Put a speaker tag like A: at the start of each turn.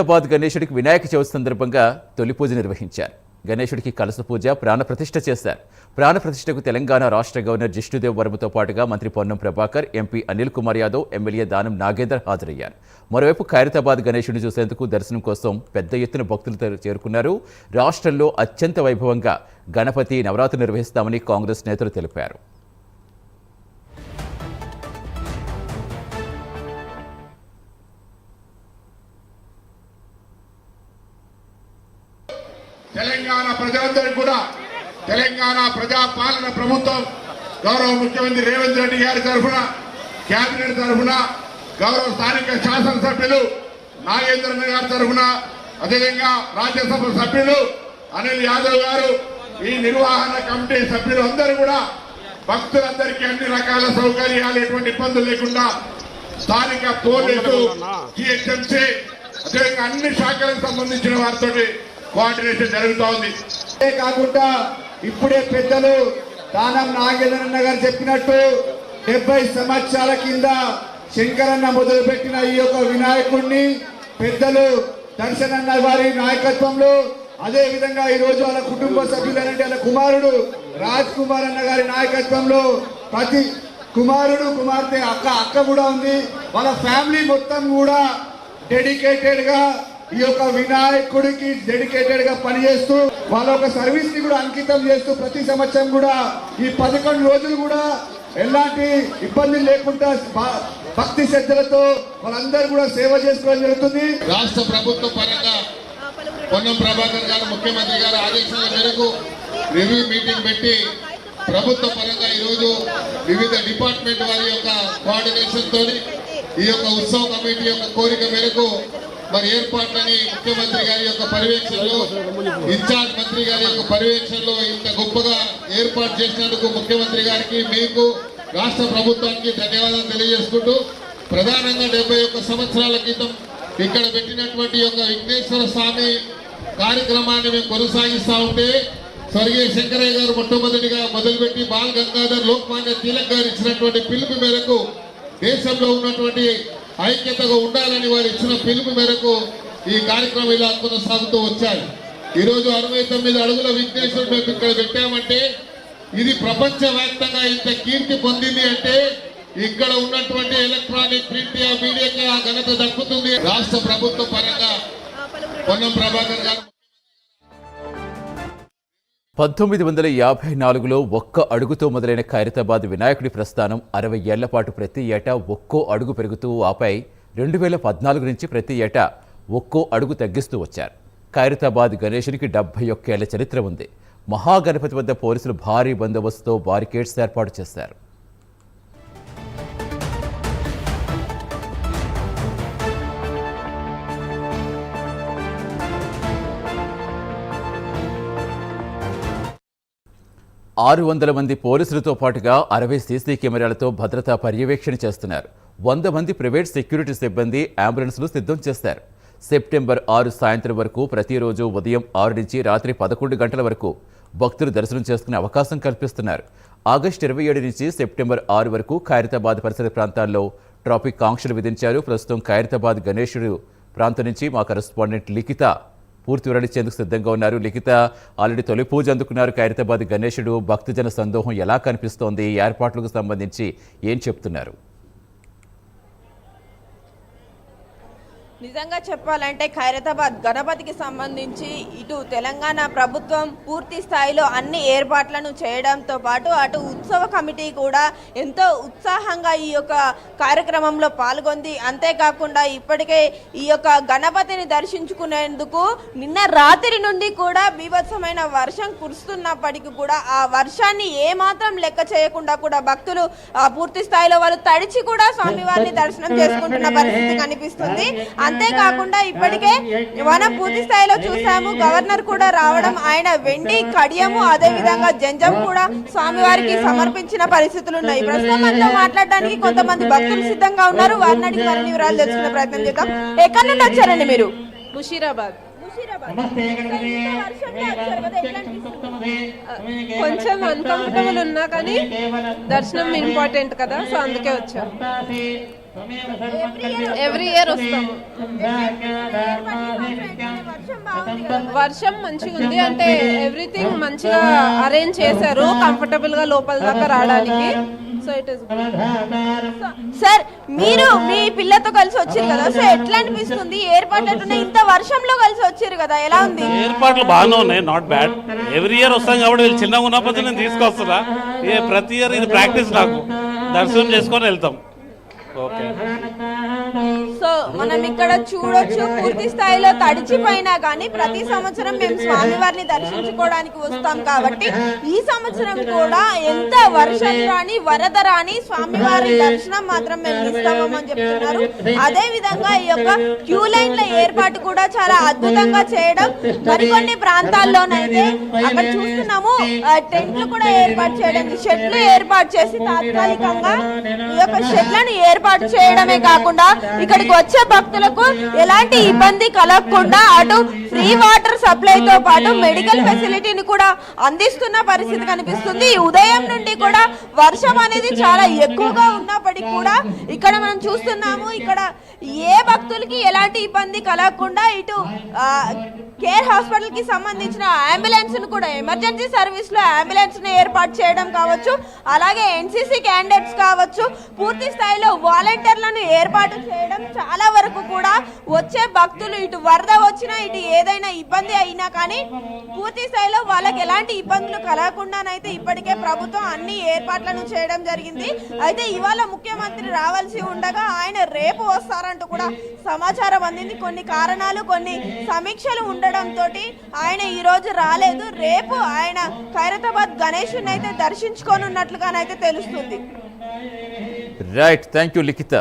A: హైదరాబాద్ గణేశుడికి వినాయక చవితి సందర్భంగా తొలి పూజ నిర్వహించారు. గణేశుడికి కలశ పూజ, ప్రాణప్రతిష్ఠ చేశారు. ప్రాణప్రతిష్ఠకు తెలంగాణ రాష్ట్ర గవర్నర్ జిష్ణుదేవ్ వర్మతో పాటుగా మంత్రి పొన్నం ప్రభాకర్, ఎంపీ అనిల్ కుమార్ యాదవ్, ఎమ్మెల్యే దానం నాగేందర్ హాజరయ్యారు. మరోవైపు ఖైరతాబాద్ గణేశుడిని చూసేందుకు దర్శనం కోసం పెద్ద ఎత్తున భక్తులు చేరుకున్నారు. రాష్ట్రంలో అత్యంత వైభవంగా గణపతి నవరాత్రి నిర్వహిస్తామని కాంగ్రెస్ నేతలు తెలిపారు.
B: తెలంగాణ ప్రజలందరికీ కూడా తెలంగాణ ప్రజాపాలన ప్రభుత్వం గౌరవ ముఖ్యమంత్రి రేవంత్ రెడ్డి గారి తరఫున, కేబినెట్ తరఫున, గౌరవ స్థానిక శాసనసభ్యులు నాగేంద్రన్న గారి తరఫున, అదేవిధంగా రాజ్యసభ సభ్యులు అనిల్ యాదవ్ గారు, ఈ నిర్వహణ కమిటీ సభ్యులు అందరూ కూడా భక్తులందరికీ అన్ని రకాల సౌకర్యాలు, ఎటువంటి ఇబ్బందులు లేకుండా స్థానిక పోలీసు, జిహెచ్ఎంసీ, అదేవిధంగా అన్ని శాఖలకు సంబంధించిన వారితో కోఆర్డినేషన్ జరుగుతూ ఉంది.
C: అదే కాకుండా ఇప్పుడే పెద్దలు దానం నాగేంద్రన్న గారు చెప్పినట్టు 70 సంవత్సరాల కింద శంకరన్న మొదలుపెట్టిన ఈ యొక్క వినాయకుడిని పెద్దలు దర్శనన్న వారి నాయకత్వంలో, అదే విధంగా ఈ రోజు వాళ్ళ కుటుంబ సభ్యులంటే వాళ్ళ కుమారుడు రాజ్ కుమార్ అన్న గారి నాయకత్వంలో ప్రతి కుమారుడు, కుమార్తె, అక్క కూడా ఉంది, వాళ్ళ ఫ్యామిలీ మొత్తం కూడా డెడికేటెడ్ గా ఈ యొక్క వినాయకుడికి డెడికేటెడ్ గా పనిచేస్తూ వాళ్ళ ఒక సర్వీస్ ని కూడా అంకితం చేస్తూ ప్రతి సంవత్సరం కూడా ఈ 11 రోజులు కూడా ఎలాంటి ఇబ్బందులు లేకుండా భక్తి శ్రద్ధలతో వాళ్ళందరూ కూడా సేవ చేసుకోవడం జరుగుతుంది.
B: రాష్ట్ర ప్రభుత్వ పరంగా పొన్నం ప్రభాకర్ గారు ముఖ్యమంత్రి గారి ఆదేశాల మేరకు రివ్యూ మీటింగ్ పెట్టి ప్రభుత్వ పరంగా ఈరోజు వివిధ డిపార్ట్మెంట్ వారి యొక్క కోఆర్డినేషన్ తోని ఈ యొక్క ఉత్సవ కమిటీ యొక్క కోరిక మేరకు మరి ఏర్పాట్లని ముఖ్యమంత్రి గారి యొక్క పర్యవేక్షణలో, ఇన్ఛార్జ్ మంత్రి గారి యొక్క పర్యవేక్షణలో ఇంత గొప్పగా ఏర్పాటు చేసినందుకు ముఖ్యమంత్రి గారికి, మీకు, రాష్ట్ర ప్రభుత్వానికి ధన్యవాదాలు తెలియజేసుకుంటూ, ప్రధానంగా 71 సంవత్సరాల క్రితం ఇక్కడ పెట్టినటువంటి యొక్క విఘ్నేశ్వర స్వామి కార్యక్రమాన్ని మేము కొనసాగిస్తూ ఉంటే స్వర్గీయ శంకరయ్య గారు మొట్టమొదటిగా మొదలుపెట్టి బాల్ గంగాధర్ లోక్మాన్య తిలక్ గారు ఇచ్చినటువంటి పిలుపు మేరకు దేశంలో ఉన్నటువంటి ఐక్యతగా ఉండాలని వారు ఇచ్చిన పిలుపు మేరకు ఈ కార్యక్రమం ఇలా కొనసాగుతూ వచ్చాయి. ఈరోజు 69 అడుగుల విఘ్నేశ్వరుడు మేము ఇక్కడ పెట్టామంటే ఇది ప్రపంచవ్యాప్తంగా ఇంత కీర్తి పొందింది అంటే ఇక్కడ ఉన్నటువంటి ఎలక్ట్రానిక్, ప్రింట్, మీడియాకి ఆ ఘనత దక్కుతుంది. రాష్ట్ర ప్రభుత్వ పరంగా పొన్నం ప్రభాకర్ గారు
A: 1954లో ఒక్క అడుగుతో మొదలైన ఖైరతాబాద్ వినాయకుడి ప్రస్థానం 60 ఏళ్ల పాటు ప్రతి ఏటా ఒక్కో అడుగు పెరుగుతూ, ఆపై 2014 నుంచి ప్రతి ఏటా ఒక్కో అడుగు తగ్గిస్తూ వచ్చారు. ఖైరతాబాద్ గణేశునికి 71 ఏళ్ల చరిత్ర ఉంది. మహాగణపతి వద్ద పోలీసులు భారీ బందోబస్తుతో బారికేడ్స్ ఏర్పాటు చేశారు. ఆరు 600 మంది పోలీసులతో పాటుగా 60 సీసీ కెమెరాలతో భద్రతా పర్యవేక్షణ చేస్తున్నారు. 100 మంది ప్రైవేట్ సెక్యూరిటీ సిబ్బంది అంబులెన్స్లు సిద్ధం చేశారు. సెప్టెంబర్ 6 సాయంత్రం వరకు ప్రతిరోజు ఉదయం 6 నుంచి రాత్రి 11 గంటల వరకు భక్తులు దర్శనం చేసుకునే అవకాశం కల్పిస్తున్నారు. ఆగస్టు 27 నుంచి సెప్టెంబర్ 6 వరకు ఖైరతాబాద్ పరిసర ప్రాంతాల్లో ట్రాఫిక్ ఆంక్షలు విధించారు. ప్రస్తుతం ఖైరతాబాద్ గణేశుడు ప్రాంతం నుంచి మా కరెస్పాండెంట్ లిఖిత పూర్తి వివరించేందుకు సిద్ధంగా ఉన్నారు. లిఖిత, ఆల్రెడీ తొలి పూజ అందుకున్నారు ఖైరతాబాద్ గణేశుడు. భక్తజన సందోహం ఎలా కనిపిస్తోంది? ఏర్పాట్లకు సంబంధించి ఏం చెప్తున్నారు?
D: నిజంగా చెప్పాలంటే ఖైరతాబాద్ గణపతికి సంబంధించి ఇటు తెలంగాణ ప్రభుత్వం పూర్తి స్థాయిలో అన్ని ఏర్పాట్లను చేయడంతో పాటు అటు ఉత్సవ కమిటీ కూడా ఎంతో ఉత్సాహంగా ఈ యొక్క కార్యక్రమంలో పాల్గొంది. అంతేకాకుండా ఇప్పటికే ఈ యొక్క గణపతిని దర్శించుకునేందుకు నిన్న రాత్రి నుండి కూడా బీభత్సమైన వర్షం కురుస్తున్నప్పటికీ కూడా ఆ వర్షాన్ని ఏమాత్రం లెక్క చేయకుండా కూడా భక్తులు పూర్తి స్థాయిలో వాళ్ళు తడిచి కూడా స్వామివారిని దర్శనం చేసుకుంటున్న పరిస్థితి కనిపిస్తుంది. అంతేకాకుండా ఇప్పటికే మనం పూర్తి స్థాయిలో చూసాము, గవర్నర్ కూడా రావడం, ఆయన వెండి కడియము అదే విధంగా జంజం కూడా స్వామివారికి సమర్పించిన పరిస్థితులు ఉన్నాయి. ప్రస్తుతం మనతో మాట్లాడడానికి కొంతమంది భక్తులు సిద్ధంగా ఉన్నారు. వారిని అడిగి వారిని వివరాలు తెలుసుకునే ప్రయత్నం చేద్దాం. ఎక్కడి నుండి వచ్చారండి మీరు?
E: ముషీరాబాద్. కొంచెం అన్కంఫర్టబుల్ ఉన్నా కానీ దర్శనం ఇంపార్టెంట్ కదా, సో అందుకే వచ్చాం. ఎవ్రీ ఇయర్ వస్తాము. వర్షం మంచిగా ఉంది, అంటే ఎవ్రీథింగ్ మంచిగా అరేంజ్ చేశారు కంఫర్టబుల్ గా లోపల దాకా రావడానికి. సో ఇట్ ఇస్
D: సార్, మీరు మీ పిల్లతో కలిసి వచ్చారు కదా, సో ఎట్లా అనిపిస్తుంది? ఏర్పాట్లు ఎట్లున్నాయి? ఇంత వర్షంలో కలిసి వచ్చారు కదా, ఎలా ఉంది?
F: ఏర్పాట్లు బాగానే ఉన్నాయి, నాట్ బ్యాడ్. ఎవ్రీ ఇయర్ వస్తాం కాబట్టి వీళ్ళు చిన్నగా ఉన్నప్పుడు నేను తీసుకొస్తున్నా. ప్రతి ఇయర్ ఇది ప్రాక్టీస్ నాకు, దర్శనం చేసుకొని వెళ్తాం. ఓకే,
D: సో మనం ఇక్కడ చూడొచ్చు, పూర్తి స్థాయిలో తడిచిపోయినా కానీ ప్రతి సంవత్సరం మేము స్వామివారిని దర్శించుకోవడానికి వస్తాం కాబట్టి ఈ సంవత్సరం కూడా ఎంత వర్షం రాని వరద రాని స్వామివారి దర్శనం మాత్రం మేము ఇస్తామని చెప్తున్నారు. అదే విధంగా ఈ యొక్క క్యూ లైన్ల ఏర్పాటు కూడా చాలా అద్భుతంగా చేయడం, మరికొన్ని ప్రాంతాల్లోనైతే అక్కడ చూస్తున్నాము టెంట్లు కూడా ఏర్పాటు చేయడం, షెడ్లు ఏర్పాటు చేసి తాత్కాలికంగా ఈ యొక్క షెడ్లను ఏర్పాటు చేయడమే కాకుండా ఇక్కడికి వచ్చే భక్తులకు ఎలాంటి ఇబ్బంది కలగకుండా అటు ఫ్రీ వాటర్ సప్లైతో పాటు మెడికల్ ఫెసిలిటీని కూడా అందిస్తున్న పరిస్థితి కనిపిస్తుంది. ఉదయం నుండి కూడా వర్షం అనేది చాలా ఎక్కువగా ఉన్నప్పటికీ కూడా ఇక్కడ మనం చూస్తున్నాము, ఇక్కడ ఏ భక్తులకి ఎలాంటి ఇబ్బంది కలగకుండా ఇటు కేర్ హాస్పిటల్ కి సంబంధించిన అంబులెన్స్ ను కూడా ఎమర్జెన్సీ సర్వీస్ లో అంబులెన్స్ ను ఏర్పాటు చేయడం కావచ్చు, అలాగే ఎన్సీసీ క్యాండిడేట్స్ కావచ్చు, పూర్తి స్థాయిలో వాలంటీర్లను ఏర్పాటు చేయడం, చాలా వరకు కూడా వచ్చే భక్తులు ఇటు వరద వచ్చినా ఇటు ఏదైనా ఇబ్బంది అయినా కానీ పూర్తి స్థాయిలో వాళ్ళకి ఎలాంటి ఇబ్బందులు కలగకుండానైతే ఇప్పటికే ప్రభుత్వం అన్ని ఏర్పాట్లను చేయడం జరిగింది. అయితే ఇవాళ ముఖ్యమంత్రి రావాల్సి ఉండగా ఆయన రేపు వస్తారంటూ కూడా సమాచారం అందింది. కొన్ని కారణాలు, కొన్ని సమీక్షలు ఉండడంతో ఆయన ఈ రోజు రాలేదు. రేపు ఆయన ఖైరతాబాద్ గణేశుని అయితే దర్శించుకోనున్నట్లుగానైతే తెలుస్తుంది.
A: Right, thank you Likhita.